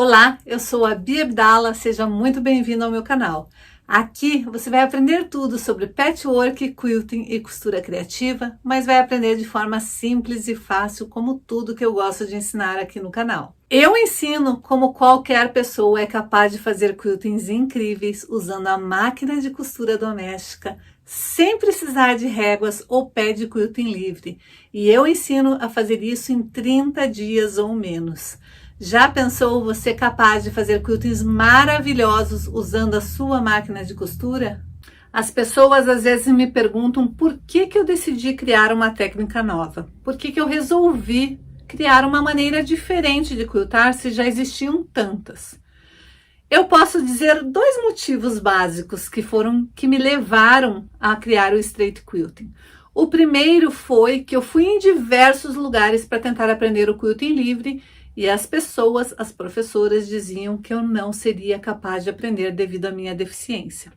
Olá, eu sou a Bia Abdala, seja muito bem-vindo ao meu canal. Aqui você vai aprender tudo sobre patchwork, quilting e costura criativa, mas vai aprender de forma simples e fácil, como tudo que eu gosto de ensinar aqui no canal. Eu ensino como qualquer pessoa é capaz de fazer quiltings incríveis usando a máquina de costura doméstica, sem precisar de réguas ou pé de quilting livre. E eu ensino a fazer isso em 30 dias ou menos. Já pensou você capaz de fazer quiltings maravilhosos usando a sua máquina de costura? As pessoas às vezes me perguntam por que eu decidi criar uma técnica nova. Por que eu resolvi criar uma maneira diferente de quiltar se já existiam tantas? Eu posso dizer dois motivos básicos que me levaram a criar o straight quilting. O primeiro foi que eu fui em diversos lugares para tentar aprender o quilting livre e as pessoas, as professoras, diziam que eu não seria capaz de aprender devido à minha deficiência.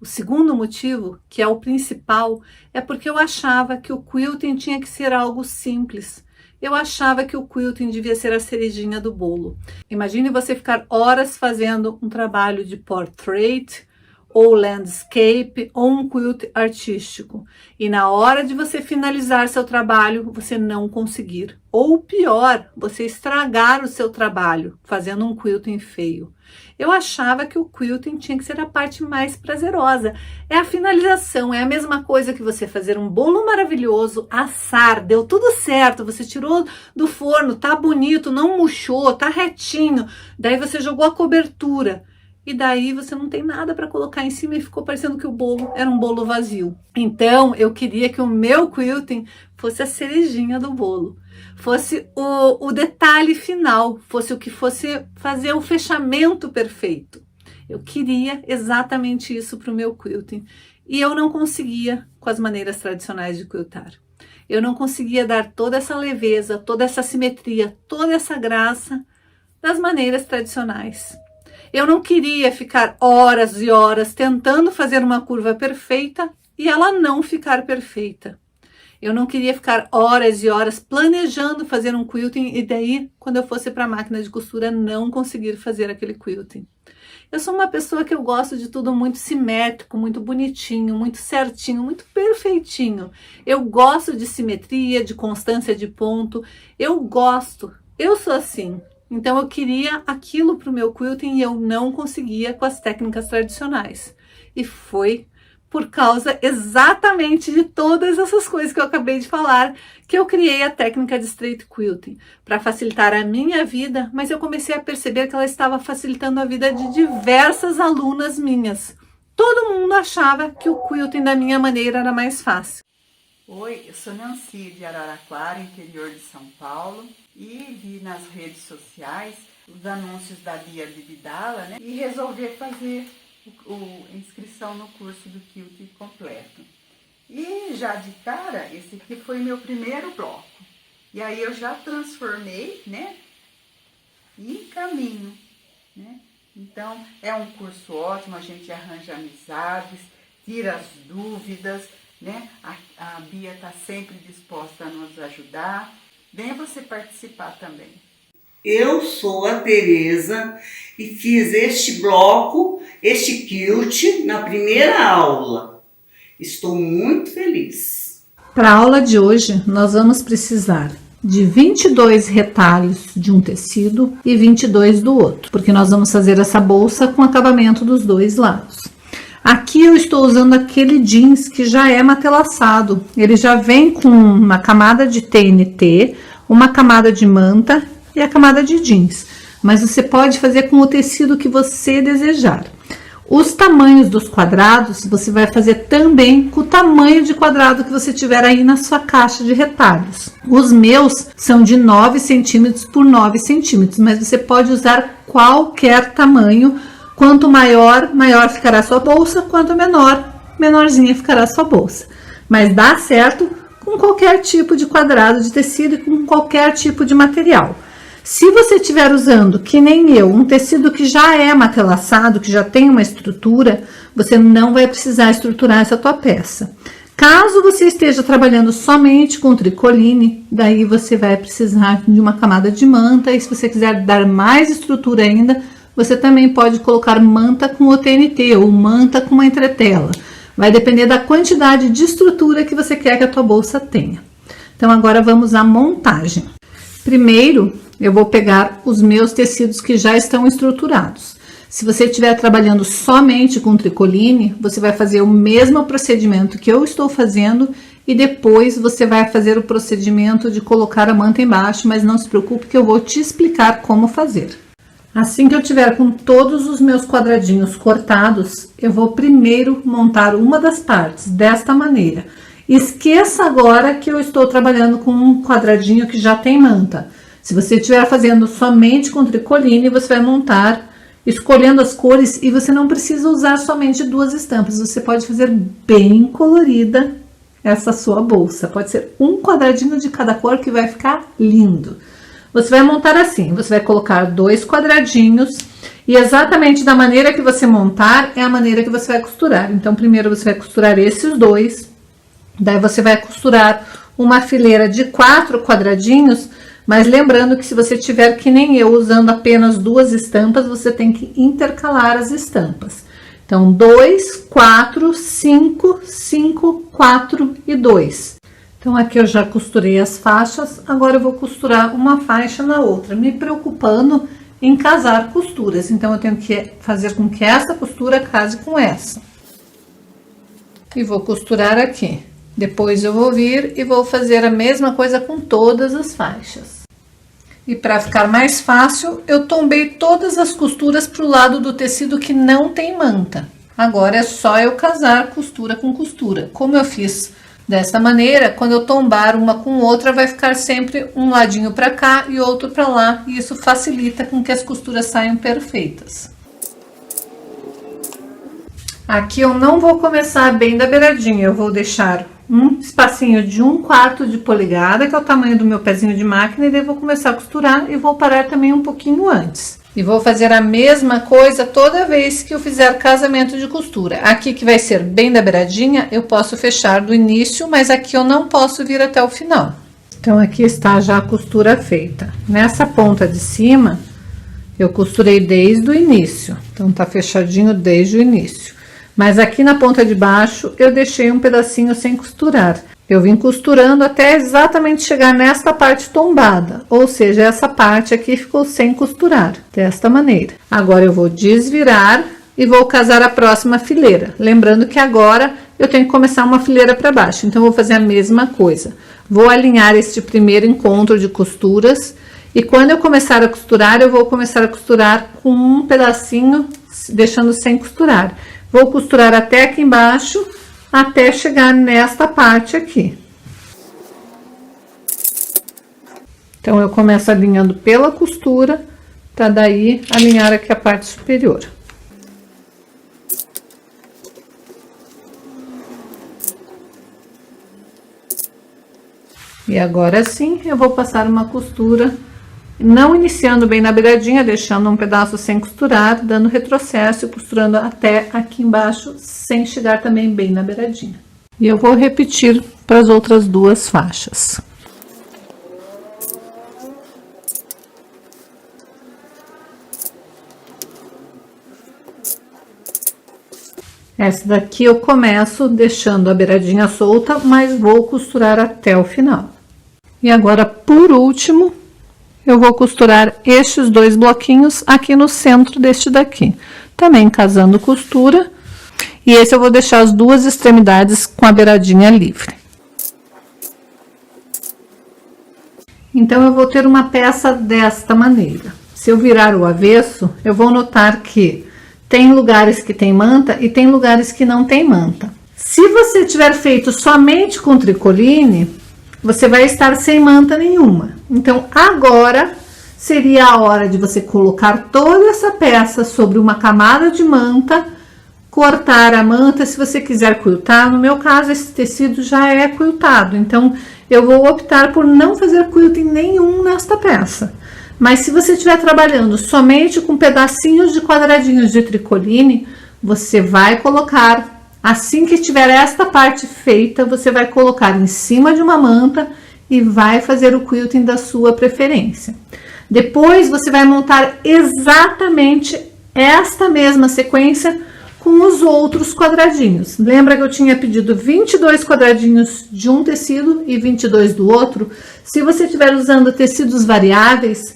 O segundo motivo, que é o principal, é porque eu achava que o quilting tinha que ser algo simples. Eu achava que o quilting devia ser a cerejinha do bolo. Imagine você ficar horas fazendo um trabalho de portrait, ou landscape, ou um quilt artístico. E na hora de você finalizar seu trabalho, você não conseguir. Ou pior, você estragar o seu trabalho, fazendo um quilting feio. Eu achava que o quilting tinha que ser a parte mais prazerosa. É a finalização, é a mesma coisa que você fazer um bolo maravilhoso, assar, deu tudo certo, você tirou do forno, tá bonito, não murchou, tá retinho. Daí você jogou a cobertura. E daí você não tem nada para colocar em cima e ficou parecendo que o bolo era um bolo vazio. Então, eu queria que o meu quilting fosse a cerejinha do bolo. Fosse o detalhe final, fosse o que fosse fazer o fechamento perfeito. Eu queria exatamente isso para o meu quilting. E eu não conseguia com as maneiras tradicionais de quiltar. Eu não conseguia dar toda essa leveza, toda essa simetria, toda essa graça das maneiras tradicionais. Eu não queria ficar horas e horas tentando fazer uma curva perfeita e ela não ficar perfeita. Eu não queria ficar horas e horas planejando fazer um quilting e daí, quando eu fosse para a máquina de costura, não conseguir fazer aquele quilting. Eu sou uma pessoa que eu gosto de tudo muito simétrico, muito bonitinho, muito certinho, muito perfeitinho. Eu gosto de simetria, de constância de ponto. Eu sou assim. Então eu queria aquilo para o meu quilting e eu não conseguia com as técnicas tradicionais. E foi por causa exatamente de todas essas coisas que eu acabei de falar que eu criei a técnica de straight quilting para facilitar a minha vida, mas eu comecei a perceber que ela estava facilitando a vida de diversas alunas minhas. Todo mundo achava que o quilting da minha maneira era mais fácil. Oi, eu sou Nancy de Araraquara, interior de São Paulo, e vi nas redes sociais os anúncios da Bia Abdala, né? E resolvi fazer a inscrição no curso do quilting completo. E já de cara, esse aqui foi meu primeiro bloco. E aí eu já transformei, né? E caminho, né? Então, é um curso ótimo, a gente arranja amizades, tira as dúvidas, né? A Bia está sempre disposta a nos ajudar. Venha você participar também. Eu sou a Tereza e fiz este bloco, este quilt, na primeira aula. Estou muito feliz. Para a aula de hoje, nós vamos precisar de 22 retalhos de um tecido e 22 do outro, porque nós vamos fazer essa bolsa com acabamento dos dois lados. Aqui eu estou usando aquele jeans que já é matelaçado. Ele já vem com uma camada de TNT, uma camada de manta e a camada de jeans. Mas você pode fazer com o tecido que você desejar. Os tamanhos dos quadrados, você vai fazer também com o tamanho de quadrado que você tiver aí na sua caixa de retalhos. Os meus são de 9 centímetros por 9 centímetros, mas você pode usar qualquer tamanho. Quanto maior, maior ficará a sua bolsa, quanto menor, menorzinha ficará a sua bolsa. Mas dá certo com qualquer tipo de quadrado de tecido e com qualquer tipo de material. Se você estiver usando, que nem eu, um tecido que já é matelaçado, que já tem uma estrutura, você não vai precisar estruturar essa tua peça. Caso você esteja trabalhando somente com tricoline, daí você vai precisar de uma camada de manta, e se você quiser dar mais estrutura ainda, você também pode colocar manta com OTNT ou manta com uma entretela. Vai depender da quantidade de estrutura que você quer que a tua bolsa tenha. Então agora vamos à montagem. Primeiro, eu vou pegar os meus tecidos que já estão estruturados. Se você estiver trabalhando somente com tricoline, você vai fazer o mesmo procedimento que eu estou fazendo e depois você vai fazer o procedimento de colocar a manta embaixo, mas não se preocupe que eu vou te explicar como fazer. Assim que eu tiver com todos os meus quadradinhos cortados, eu vou primeiro montar uma das partes desta maneira. Esqueça agora que eu estou trabalhando com um quadradinho que já tem manta. Se você estiver fazendo somente com tricoline, você vai montar escolhendo as cores e você não precisa usar somente 2 estampas. Você pode fazer bem colorida essa sua bolsa. Pode ser um quadradinho de cada cor que vai ficar lindo. Você vai montar assim, você vai colocar 2 quadradinhos e exatamente da maneira que você montar é a maneira que você vai costurar. Então, primeiro você vai costurar esses 2, daí você vai costurar uma fileira de 4 quadradinhos, mas lembrando que se você tiver que nem eu usando apenas 2 estampas, você tem que intercalar as estampas. Então, 2, 4, 5, 5, 4 e 2. Então, aqui eu já costurei as faixas, agora eu vou costurar uma faixa na outra, me preocupando em casar costuras. Então, eu tenho que fazer com que essa costura case com essa. E vou costurar aqui. Depois eu vou vir e vou fazer a mesma coisa com todas as faixas. E para ficar mais fácil, eu tombei todas as costuras para o lado do tecido que não tem manta. Agora é só eu casar costura com costura. Como eu fiz dessa maneira, quando eu tombar uma com outra, vai ficar sempre um ladinho para cá e outro para lá. E isso facilita com que as costuras saiam perfeitas. Aqui eu não vou começar bem da beiradinha, eu vou deixar um espacinho de 1/4 de polegada, que é o tamanho do meu pezinho de máquina, e daí vou começar a costurar e vou parar também um pouquinho antes. E vou fazer a mesma coisa toda vez que eu fizer casamento de costura. Aqui que vai ser bem da beiradinha, eu posso fechar do início, mas aqui eu não posso vir até o final. Então, aqui está já a costura feita. Nessa ponta de cima, eu costurei desde o início. Então, tá fechadinho desde o início. Mas aqui na ponta de baixo, eu deixei um pedacinho sem costurar. Eu vim costurando até exatamente chegar nesta parte tombada, ou seja, essa parte aqui ficou sem costurar, desta maneira. Agora eu vou desvirar e vou casar a próxima fileira. Lembrando que agora eu tenho que começar uma fileira para baixo, então eu vou fazer a mesma coisa. Vou alinhar este primeiro encontro de costuras e quando eu começar a costurar, eu vou começar a costurar com um pedacinho, deixando sem costurar. Vou costurar até aqui embaixo, até chegar nesta parte aqui. Então, eu começo alinhando pela costura, para daí alinhar aqui a parte superior. E agora sim, eu vou passar uma costura, não iniciando bem na beiradinha, deixando um pedaço sem costurar, dando retrocesso e costurando até aqui embaixo, sem chegar também bem na beiradinha. E eu vou repetir para as outras 2 faixas. Essa daqui eu começo deixando a beiradinha solta, mas vou costurar até o final. E agora, por último, eu vou costurar estes 2 bloquinhos aqui no centro deste daqui. Também casando costura. E esse eu vou deixar as 2 extremidades com a beiradinha livre. Então, eu vou ter uma peça desta maneira. Se eu virar o avesso, eu vou notar que tem lugares que tem manta e tem lugares que não tem manta. Se você tiver feito somente com tricoline, você vai estar sem manta nenhuma. Então, agora seria a hora de você colocar toda essa peça sobre uma camada de manta, cortar a manta, se você quiser quiltar. No meu caso, esse tecido já é quiltado, então eu vou optar por não fazer quilting nenhum nesta peça. Mas se você estiver trabalhando somente com pedacinhos de quadradinhos de tricoline, você vai colocar Assim que tiver esta parte feita, você vai colocar em cima de uma manta e vai fazer o quilting da sua preferência. Depois você vai montar exatamente esta mesma sequência com os outros quadradinhos. Lembra que eu tinha pedido 22 quadradinhos de um tecido e 22 do outro? Se você estiver usando tecidos variáveis,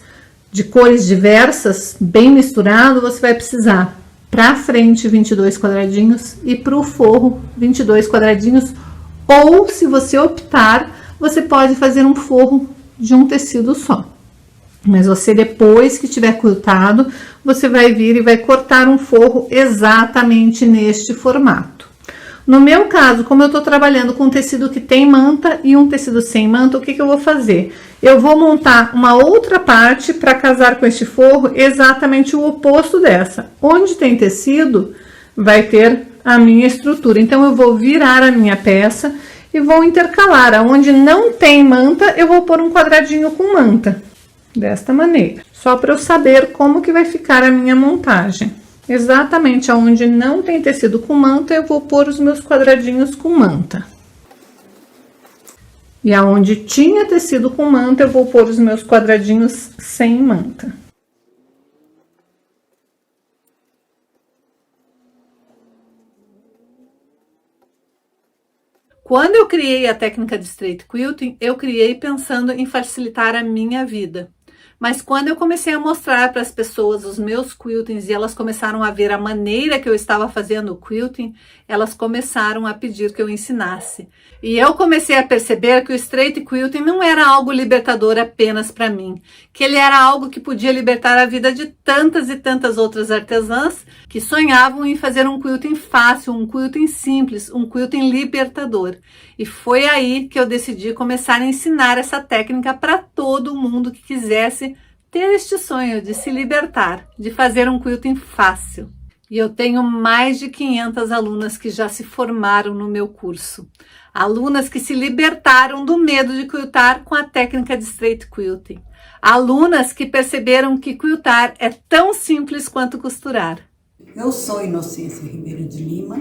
de cores diversas, bem misturado, você vai precisar para frente 22 quadradinhos e para o forro 22 quadradinhos. Ou, se você optar, você pode fazer um forro de um tecido só. Mas você, depois que tiver quiltado, você vai vir e vai cortar um forro exatamente neste formato. No meu caso, como eu estou trabalhando com um tecido que tem manta e um tecido sem manta, o que eu vou fazer? Eu vou montar uma outra parte para casar com este forro, exatamente o oposto dessa. Onde tem tecido, vai ter a minha estrutura. Então, eu vou virar a minha peça e vou intercalar. Onde não tem manta, eu vou pôr um quadradinho com manta. Desta maneira. Só para eu saber como que vai ficar a minha montagem. Exatamente aonde não tem tecido com manta, eu vou pôr os meus quadradinhos com manta. E aonde tinha tecido com manta, eu vou pôr os meus quadradinhos sem manta. Quando eu criei a técnica de straight quilting, eu criei pensando em facilitar a minha vida. Mas quando eu comecei a mostrar para as pessoas os meus quiltings e elas começaram a ver a maneira que eu estava fazendo o quilting, elas começaram a pedir que eu ensinasse. E eu comecei a perceber que o straight quilting não era algo libertador apenas para mim, que ele era algo que podia libertar a vida de tantas e tantas outras artesãs que sonhavam em fazer um quilting fácil, um quilting simples, um quilting libertador. E foi aí que eu decidi começar a ensinar essa técnica para todo mundo que quisesse ter este sonho de se libertar, de fazer um quilting fácil. E eu tenho mais de 500 alunas que já se formaram no meu curso. Alunas que se libertaram do medo de quiltar com a técnica de straight quilting. Alunas que perceberam que quiltar é tão simples quanto costurar. Eu sou Inocência Ribeiro de Lima,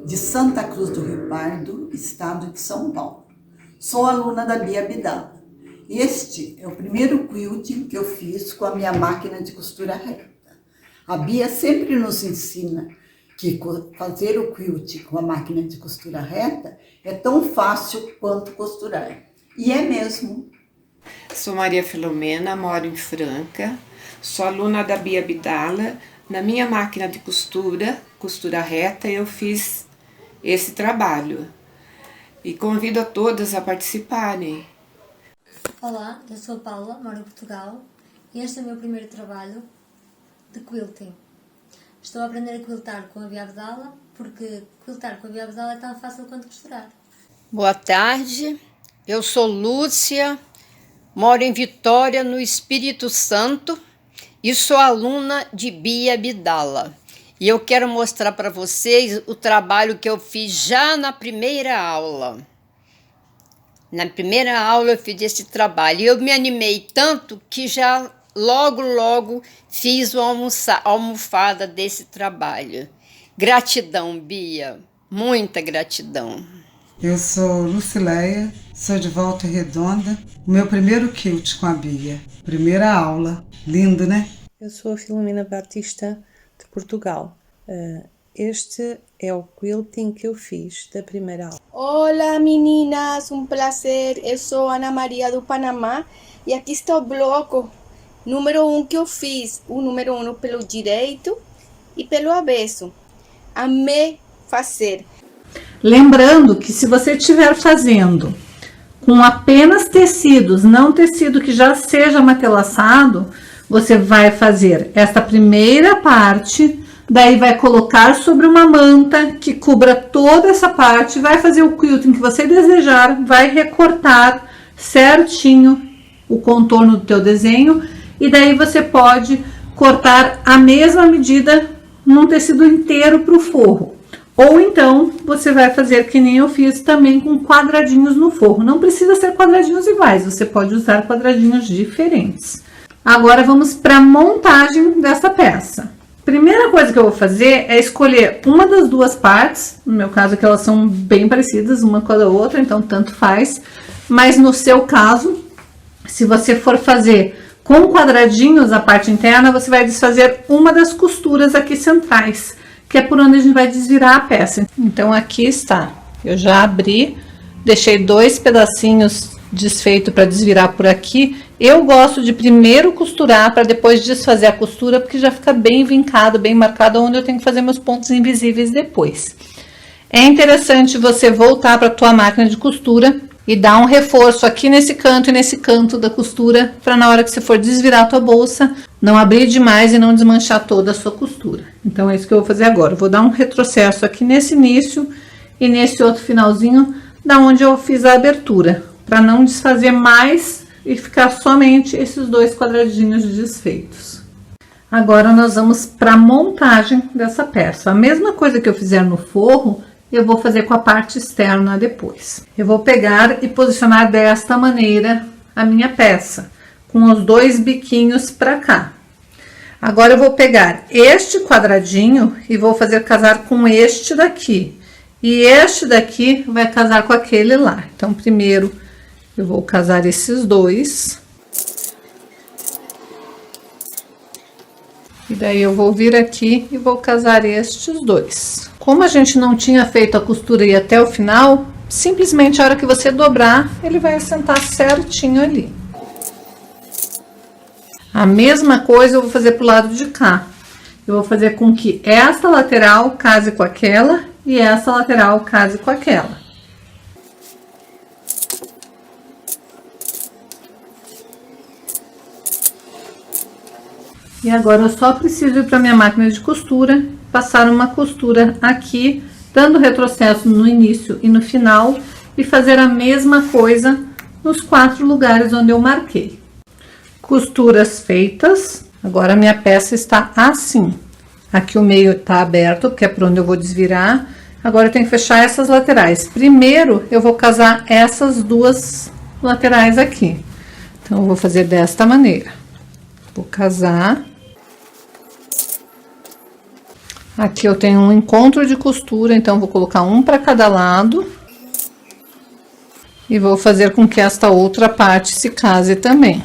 de Santa Cruz do Rio Pardo, estado de São Paulo. Sou aluna da Bia Abdala. Este é o primeiro quilting que eu fiz com a minha máquina de costura reta. A Bia sempre nos ensina que fazer o quilting com a máquina de costura reta é tão fácil quanto costurar. E é mesmo. Sou Maria Filomena, moro em Franca, sou aluna da Bia Abdala. Na minha máquina de costura reta, eu fiz esse trabalho e convido a todas a participarem. Olá, eu sou a Paula, moro em Portugal e este é o meu primeiro trabalho de quilting. Estou a aprender a quiltar com a Bia Abdala porque quiltar com a Bia Abdala é tão fácil quanto costurar. Boa tarde, eu sou Lúcia, moro em Vitória, no Espírito Santo e sou aluna de Bia Abdala. E eu quero mostrar para vocês o trabalho que eu fiz já na primeira aula. Na primeira aula eu fiz esse trabalho e eu me animei tanto que já logo fiz uma almofada desse trabalho. Gratidão, Bia, muita gratidão. Eu sou Lucileia, sou de Volta Redonda. O meu primeiro quilt com a Bia. Primeira aula. Lindo, né? Eu sou a Filomena Batista, de Portugal. Este é o quilting que eu fiz da primeira aula. Olá meninas, um prazer. Eu sou Ana Maria do Panamá e aqui está o bloco número 1 que eu fiz. O número 1 pelo direito e pelo avesso. Amei fazer. Lembrando que se você estiver fazendo com apenas tecidos, não tecido que já seja matelaçado, você vai fazer esta primeira parte, daí vai colocar sobre uma manta que cubra toda essa parte, vai fazer o quilting que você desejar, vai recortar certinho o contorno do teu desenho e daí você pode cortar a mesma medida num tecido inteiro para o forro. Ou então, você vai fazer que nem eu fiz também com quadradinhos no forro. Não precisa ser quadradinhos iguais, você pode usar quadradinhos diferentes. Agora, vamos para a montagem dessa peça. Primeira coisa coisa que eu vou fazer é escolher uma das duas partes, no meu caso que elas são bem parecidas uma com a outra, então tanto faz, mas no seu caso, se você for fazer com quadradinhos a parte interna, você vai desfazer uma das costuras aqui centrais, que é por onde a gente vai desvirar a peça. Então aqui está, eu já abri, deixei 2 pedacinhos desfeito para desvirar por aqui. Eu gosto de primeiro costurar para depois desfazer a costura, porque já fica bem vincado, bem marcado, onde eu tenho que fazer meus pontos invisíveis depois. É interessante você voltar para a tua máquina de costura e dar um reforço aqui nesse canto e nesse canto da costura, para na hora que você for desvirar a tua bolsa, não abrir demais e não desmanchar toda a sua costura. Então é isso que eu vou fazer agora. Eu vou dar um retrocesso aqui nesse início e nesse outro finalzinho, da onde eu fiz a abertura, para não desfazer mais e ficar somente esses 2 quadradinhos desfeitos. Agora nós vamos para a montagem dessa peça. A mesma coisa que eu fizer no forro, eu vou fazer com a parte externa depois. Eu vou pegar e posicionar desta maneira a minha peça, com os 2 biquinhos para cá. Agora eu vou pegar este quadradinho e vou fazer casar com este daqui. E este daqui vai casar com aquele lá. Então, primeiro eu vou casar esses 2. E daí eu vou vir aqui e vou casar estes 2. Como a gente não tinha feito a costura e até o final, simplesmente a hora que você dobrar, ele vai assentar certinho ali. A mesma coisa eu vou fazer pro lado de cá. Eu vou fazer com que esta lateral case com aquela e essa lateral case com aquela. E agora eu só preciso ir para minha máquina de costura, passar uma costura aqui, dando retrocesso no início e no final, e fazer a mesma coisa nos 4 lugares onde eu marquei. Costuras feitas, agora minha peça está assim. Aqui o meio está aberto, porque é por onde eu vou desvirar. Agora eu tenho que fechar essas laterais. Primeiro eu vou casar essas 2 laterais aqui. Então eu vou fazer desta maneira. Vou casar. Aqui eu tenho um encontro de costura, então vou colocar um para cada lado. E vou fazer com que esta outra parte se case também.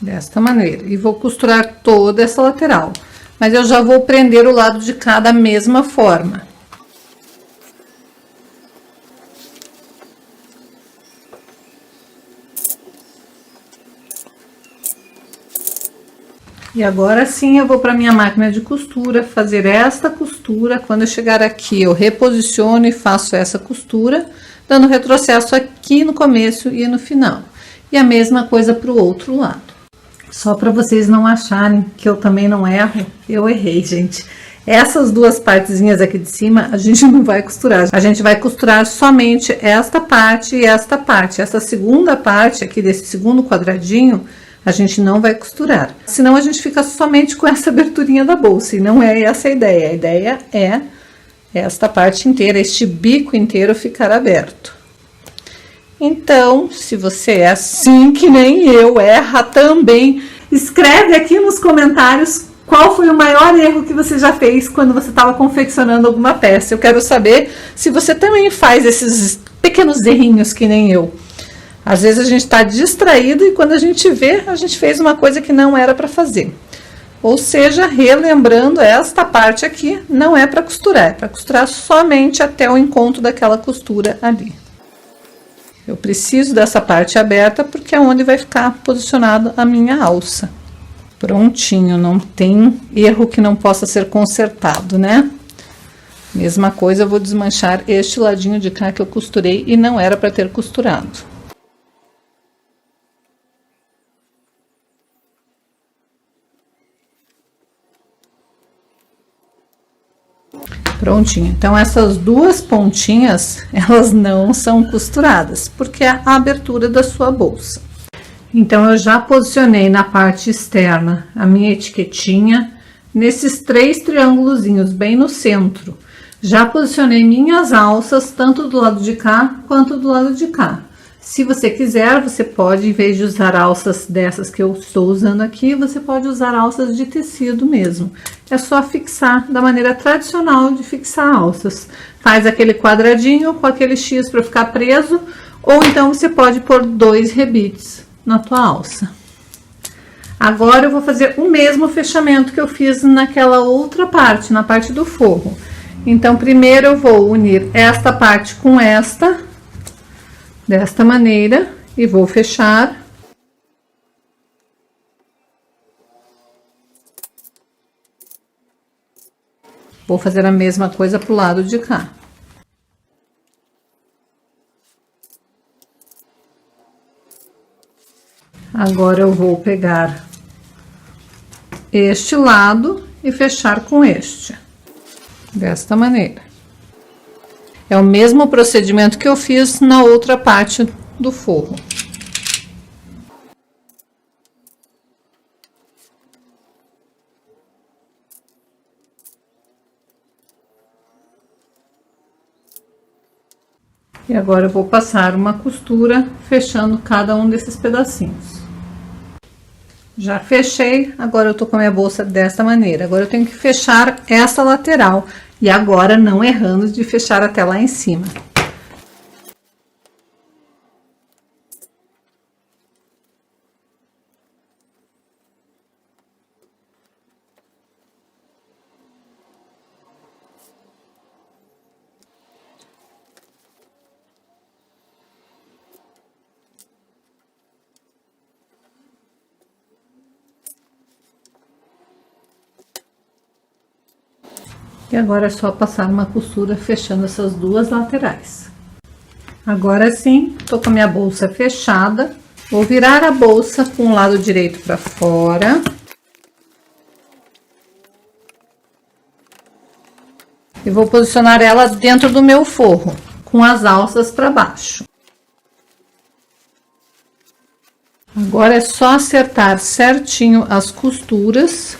Desta maneira. E vou costurar toda essa lateral. Mas eu já vou prender o lado de cá da mesma forma. E agora sim eu vou para minha máquina de costura fazer esta costura. Quando eu chegar aqui, eu reposiciono e faço essa costura, dando retrocesso aqui no começo e no final. E a mesma coisa para o outro lado. Só para vocês não acharem que eu também não erro, eu errei, gente. Essas 2 partezinhas aqui de cima, a gente não vai costurar. A gente vai costurar somente esta parte e esta parte. Essa segunda parte aqui desse segundo quadradinho, a gente não vai costurar. Senão a gente fica somente com essa aberturinha da bolsa. E não é essa a ideia. A ideia é esta parte inteira, este bico inteiro ficar aberto. Então, se você é assim que nem eu, erra também, escreve aqui nos comentários qual foi o maior erro que você já fez quando você estava confeccionando alguma peça. Eu quero saber se você também faz esses pequenos errinhos que nem eu. Às vezes a gente está distraído e quando a gente vê, a gente fez uma coisa que não era para fazer. Ou seja, relembrando, esta parte aqui não é para costurar, é para costurar somente até o encontro daquela costura ali. Eu preciso dessa parte aberta porque é onde vai ficar posicionado a minha alça. Prontinho, não tem erro que não possa ser consertado, né? Mesma coisa, eu vou desmanchar este ladinho de cá que eu costurei e não era para ter costurado. Prontinho, então essas 2 pontinhas, elas não são costuradas, porque é a abertura da sua bolsa. Então, eu já posicionei na parte externa a minha etiquetinha, nesses 3 triângulozinhos, bem no centro. Já posicionei minhas alças, tanto do lado de cá, quanto do lado de cá. Se você quiser, você pode, em vez de usar alças dessas que eu estou usando aqui, você pode usar alças de tecido mesmo. É só fixar da maneira tradicional de fixar alças. Faz aquele quadradinho com aquele X para ficar preso, ou então você pode pôr 2 rebites na tua alça. Agora eu vou fazer o mesmo fechamento que eu fiz naquela outra parte, na parte do forro. Então, primeiro eu vou unir esta parte com esta, desta maneira, e vou fechar. Vou fazer a mesma coisa pro lado de cá. Agora eu vou pegar este lado e fechar com este, desta maneira. É o mesmo procedimento que eu fiz na outra parte do forro. E agora eu vou passar uma costura fechando cada um desses pedacinhos. Já fechei, agora eu tô com a minha bolsa desta maneira. Agora eu tenho que fechar essa lateral. E agora não errando de fechar até lá em cima. E agora é só passar uma costura fechando essas duas laterais. Agora sim, tô com a minha bolsa fechada. Vou virar a bolsa com o lado direito para fora. E vou posicionar ela dentro do meu forro, com as alças para baixo. Agora é só acertar certinho as costuras.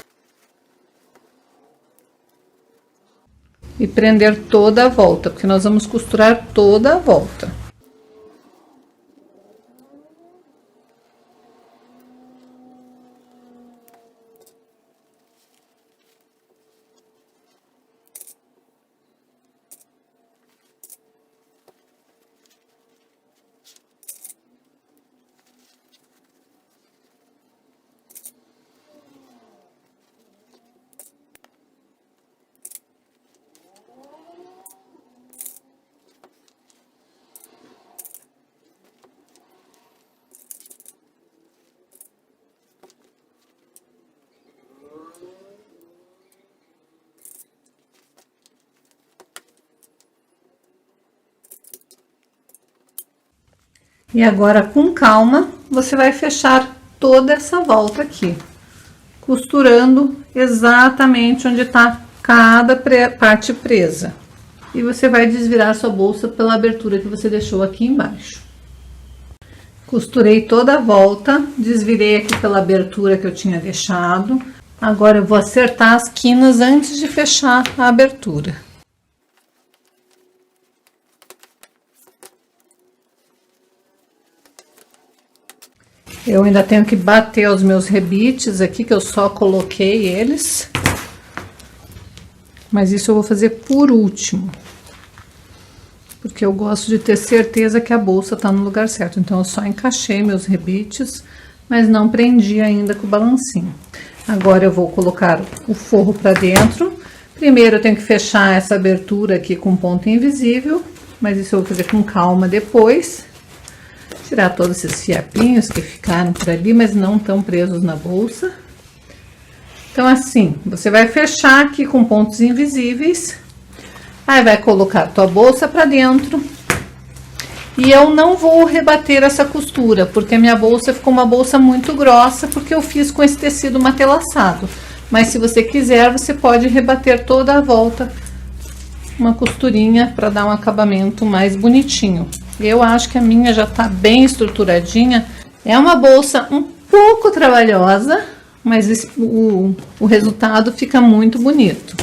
E prender toda a volta, porque nós vamos costurar toda a volta. E agora, com calma, você vai fechar toda essa volta aqui, costurando exatamente onde tá cada parte presa. E você vai desvirar sua bolsa pela abertura que você deixou aqui embaixo. Costurei toda a volta, desvirei aqui pela abertura que eu tinha deixado. Agora eu vou acertar as quinas antes de fechar a abertura. Eu ainda tenho que bater os meus rebites aqui, que eu só coloquei eles. Mas isso eu vou fazer por último. Porque eu gosto de ter certeza que a bolsa tá no lugar certo. Então, eu só encaixei meus rebites, mas não prendi ainda com o balancinho. Agora, eu vou colocar o forro pra dentro. Primeiro, eu tenho que fechar essa abertura aqui com ponto invisível. Mas isso eu vou fazer com calma depois. Tirar todos esses fiapinhos que ficaram por ali, mas não estão presos na bolsa. Então, assim, você vai fechar aqui com pontos invisíveis. Aí, vai colocar tua bolsa pra dentro. E eu não vou rebater essa costura, porque a minha bolsa ficou uma bolsa muito grossa, porque eu fiz com esse tecido matelaçado. Mas, se você quiser, você pode rebater toda a volta uma costurinha para dar um acabamento mais bonitinho. Eu acho que a minha já tá bem estruturadinha. É uma bolsa um pouco trabalhosa, mas o resultado fica muito bonito.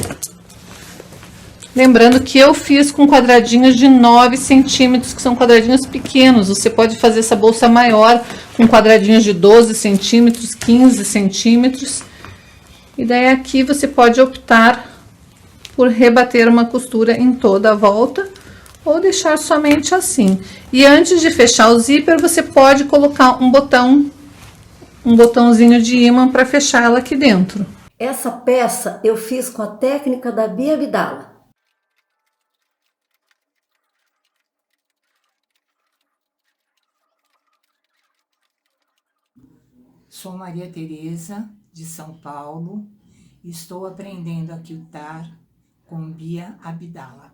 Lembrando que eu fiz com quadradinhos de 9 centímetros, que são quadradinhos pequenos. Você pode fazer essa bolsa maior com quadradinhos de 12 centímetros, 15 centímetros. E daí aqui você pode optar por rebater uma costura em toda a volta ou deixar somente assim. E antes de fechar o zíper, você pode colocar um botãozinho de ímã para fechar ela aqui dentro. Essa peça eu fiz com a técnica da Bia Abdala. Sou Maria Tereza, de São Paulo, e estou aprendendo a quiltar com Bia Abdala.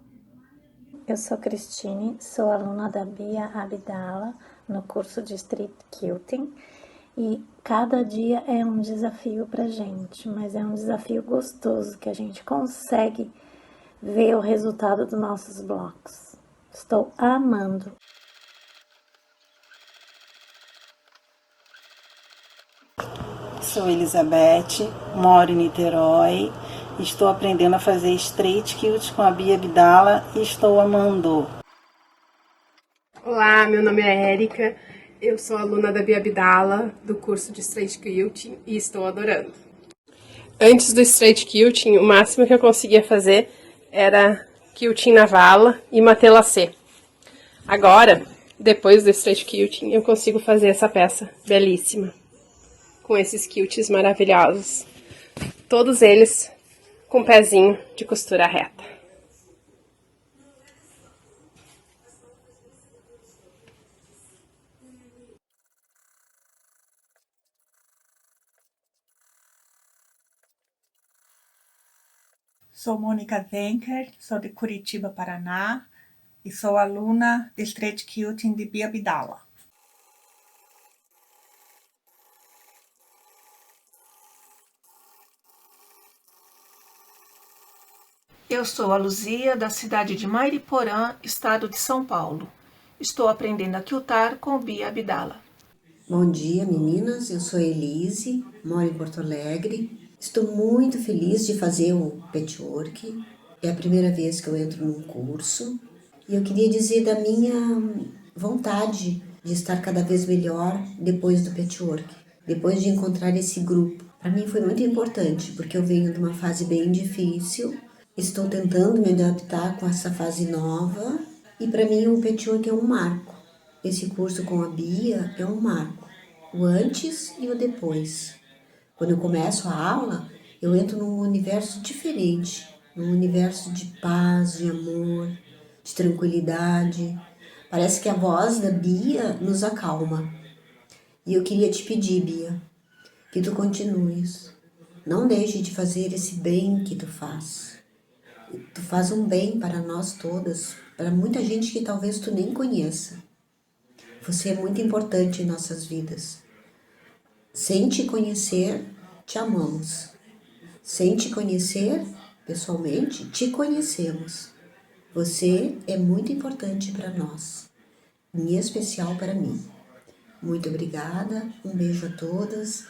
Eu sou Cristine, sou aluna da Bia Abdala no curso de Street Quilting e cada dia é um desafio pra gente, mas é um desafio gostoso que a gente consegue ver o resultado dos nossos blocos. Estou amando! Sou Elizabeth, moro em Niterói, estou aprendendo a fazer straight quilt com a Bia Abdala e estou amando. Olá, meu nome é Érica, eu sou aluna da Bia Abdala do curso de straight quilting e estou adorando. Antes do straight quilting, o máximo que eu conseguia fazer era quilting na vala e matelassé. Agora, depois do straight quilting, eu consigo fazer essa peça belíssima, com esses quilts maravilhosos, todos eles com pezinho de costura reta. Sou Mônica Denker, sou de Curitiba, Paraná, e sou aluna de Straight Quilting de Bia Abdala. Eu sou a Luzia, da cidade de Mairiporã, estado de São Paulo. Estou aprendendo a quiltar com Bia Abdala. Bom dia, meninas. Eu sou Elise, moro em Porto Alegre. Estou muito feliz de fazer o patchwork. É a primeira vez que eu entro num curso. E eu queria dizer da minha vontade de estar cada vez melhor depois do patchwork. Depois de encontrar esse grupo. Para mim foi muito importante, porque eu venho de uma fase bem difícil. Estou tentando me adaptar com essa fase nova e para mim o patchwork é um marco. Esse curso com a Bia é um marco, o antes e o depois. Quando eu começo a aula, eu entro num universo diferente, num universo de paz, de amor, de tranquilidade. Parece que a voz da Bia nos acalma. E eu queria te pedir, Bia, que tu continues. Não deixe de fazer esse bem que tu faz. Tu faz um bem para nós todas, para muita gente que talvez tu nem conheça. Você é muito importante em nossas vidas. Sem te conhecer, te amamos. Sem te conhecer, pessoalmente, te conhecemos. Você é muito importante para nós, em especial para mim. Muito obrigada, um beijo a todas.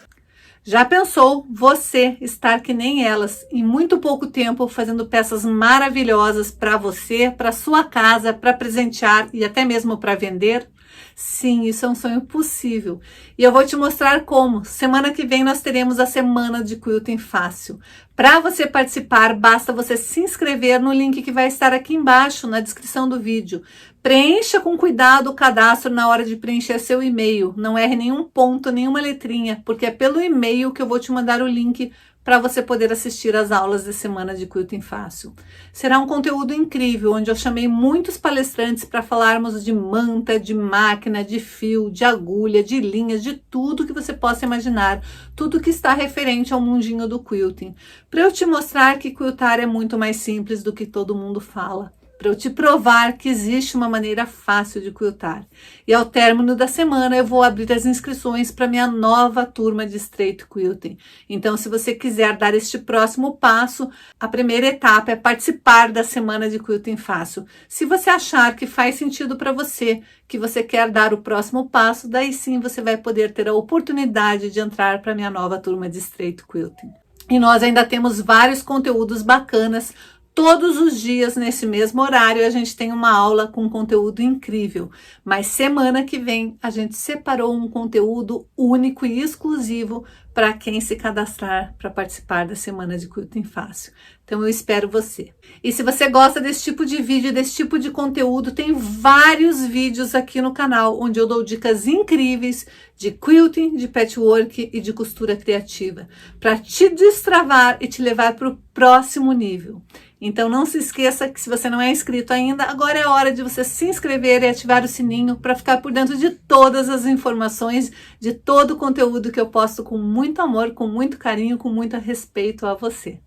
Já pensou você estar que nem elas em muito pouco tempo fazendo peças maravilhosas para você, para sua casa, para presentear e até mesmo para vender? Sim, isso é um sonho possível. E eu vou te mostrar como. Semana que vem nós teremos a Semana de Quilting Fácil. Para você participar, basta você se inscrever no link que vai estar aqui embaixo na descrição do vídeo. Preencha com cuidado o cadastro na hora de preencher seu e-mail. Não erre nenhum ponto, nenhuma letrinha, porque é pelo e-mail que eu vou te mandar o link para você poder assistir às aulas de Semana de Quilting Fácil. Será um conteúdo incrível, onde eu chamei muitos palestrantes para falarmos de manta, de máquina, de fio, de agulha, de linhas, de tudo que você possa imaginar, tudo que está referente ao mundinho do quilting, para eu te mostrar que quiltar é muito mais simples do que todo mundo fala. Para eu te provar que existe uma maneira fácil de quiltar. E ao término da semana eu vou abrir as inscrições para minha nova turma de Straight Quilting. Então, se você quiser dar este próximo passo, a primeira etapa é participar da Semana de Quilting Fácil. Se você achar que faz sentido para você, que você quer dar o próximo passo, daí sim você vai poder ter a oportunidade de entrar para minha nova turma de Straight Quilting. E nós ainda temos vários conteúdos bacanas, Todos os dias, nesse mesmo horário, a gente tem uma aula com conteúdo incrível. Mas semana que vem, a gente separou um conteúdo único e exclusivo para quem se cadastrar para participar da Semana de Quilting Fácil. Então, eu espero você. E se você gosta desse tipo de vídeo, desse tipo de conteúdo, tem vários vídeos aqui no canal, onde eu dou dicas incríveis de quilting, de patchwork e de costura criativa, para te destravar e te levar para o próximo nível. Então não se esqueça que se você não é inscrito ainda, agora é hora de você se inscrever e ativar o sininho para ficar por dentro de todas as informações, de todo o conteúdo que eu posto com muito amor, com muito carinho, com muito respeito a você.